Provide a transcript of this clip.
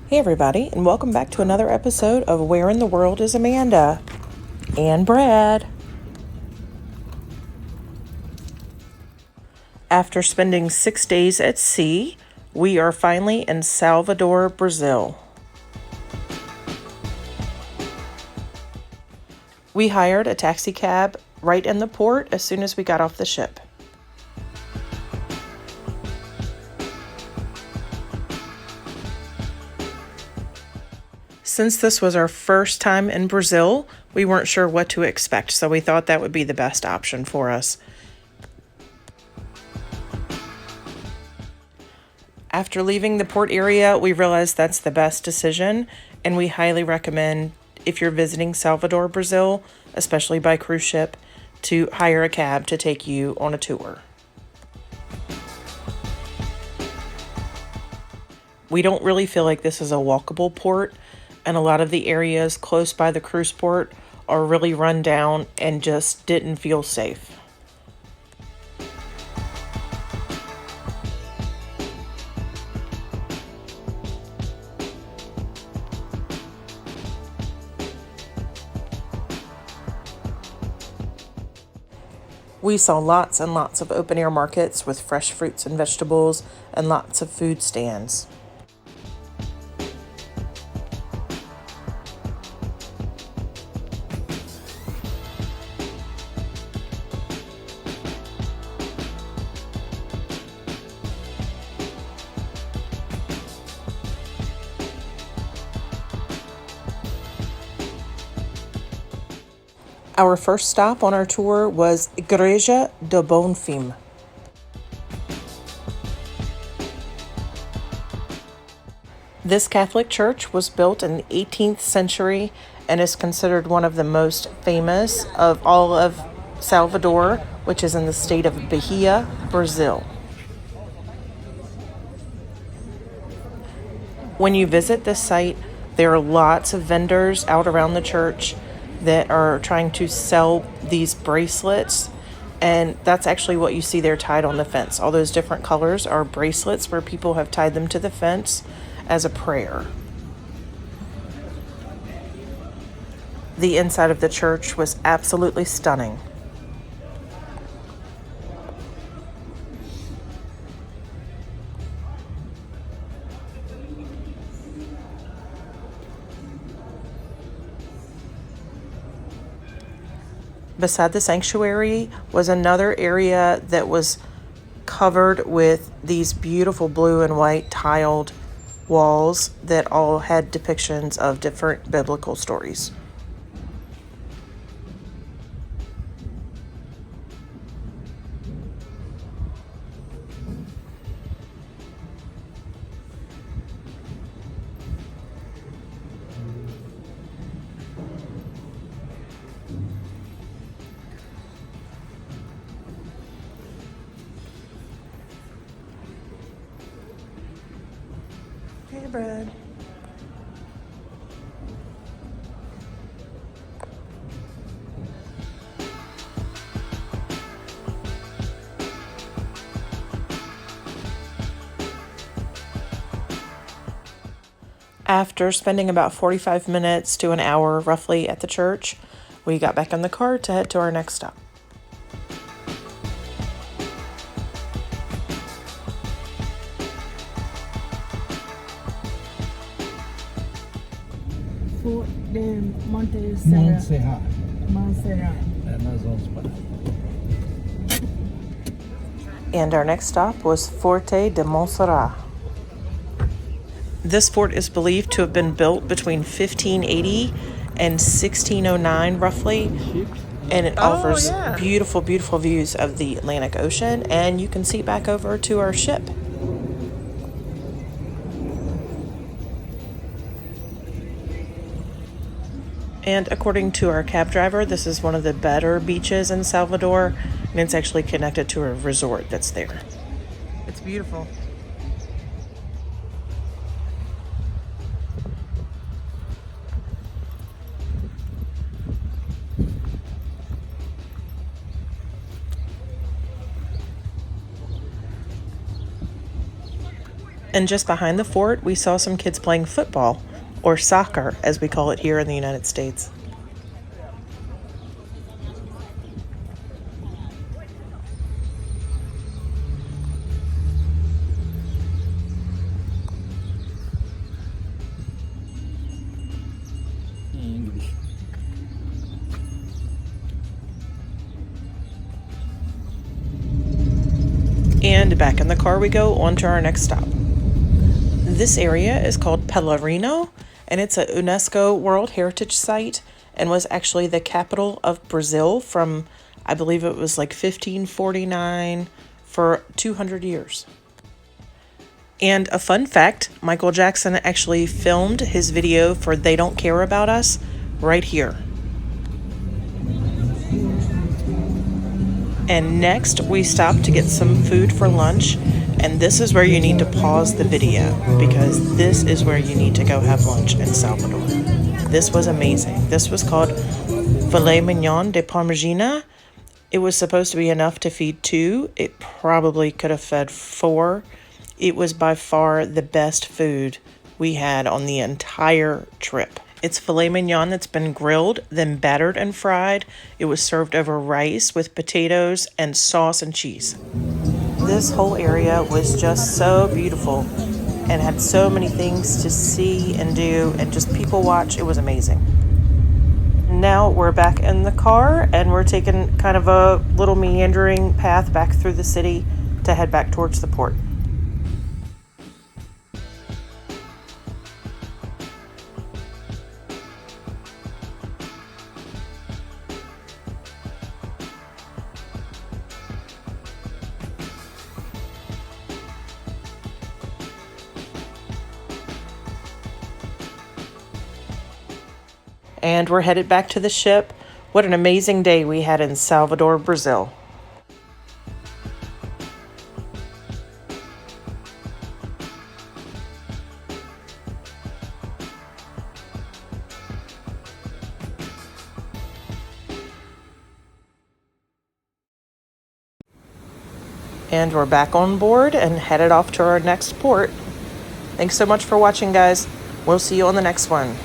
Hey everybody, and welcome back to another episode of Where in the World is Amanda and Brad. After spending 6 days at sea, we are finally in Salvador, Brazil. We hired a taxi cab right in the port as soon as we got off the ship. Since this was our first time in Brazil, we weren't sure what to expect, so we thought that would be the best option for us. After leaving the port area, we realized that's the best decision, and we highly recommend, if you're visiting Salvador, Brazil, especially by cruise ship, to hire a cab to take you on a tour. We don't really feel like this is a walkable port, and a lot of the areas close by the cruise port are really run down and just didn't feel safe. We saw lots and lots of open-air markets with fresh fruits and vegetables and lots of food stands. Our first stop on our tour was Igreja do Bonfim. This Catholic church was built in the 18th century and is considered one of the most famous of all of Salvador, which is in the state of Bahia, Brazil. When you visit this site, there are lots of vendors out around the church that are trying to sell these bracelets, and that's actually what you see there tied on the fence. All those different colors are bracelets where people have tied them to the fence as a prayer. The inside of the church was absolutely stunning. Beside the sanctuary was another area that was covered with these beautiful blue and white tiled walls that all had depictions of different biblical stories. Hey, Brad. After spending about 45 minutes to an hour roughly at the church, we got back in the car to head to our next stop. Fort de Montserrat. É, nós vamos para. And our next stop was Forte de Montserrat. This fort is believed to have been built between 1580 and 1609 roughly, and it offers beautiful, beautiful views of the Atlantic Ocean, and you can see back over to our ship. And according to our cab driver, this is one of the better beaches in Salvador, and it's actually connected to a resort that's there. It's beautiful. And just behind the fort, we saw some kids playing football, or soccer, as we call it here in the United States. English. And back in the car we go on to our next stop. This area is called Pelourinho, and it's a UNESCO World Heritage Site and was actually the capital of Brazil from, I believe it was like 1549 for 200 years. And a fun fact, Michael Jackson actually filmed his video for They Don't Care About Us right here. And next we stop to get some food for lunch, and this is where you need to pause the video because this is where you need to go have lunch in Salvador. This was amazing. This was called filet mignon de parmigiana. It was supposed to be enough to feed 2. It probably could have fed 4. It was by far the best food we had on the entire trip. It's filet mignon that's been grilled, then battered and fried. It was served over rice with potatoes and sauce and cheese. This whole area was just so beautiful and had so many things to see and do and just people watch. It was amazing. Now we're back in the car and we're taking kind of a little meandering path back through the city to head back towards the port. And we're headed back to the ship. What an amazing day we had in Salvador, Brazil. And we're back on board and headed off to our next port. Thanks so much for watching, guys. We'll see you on the next one.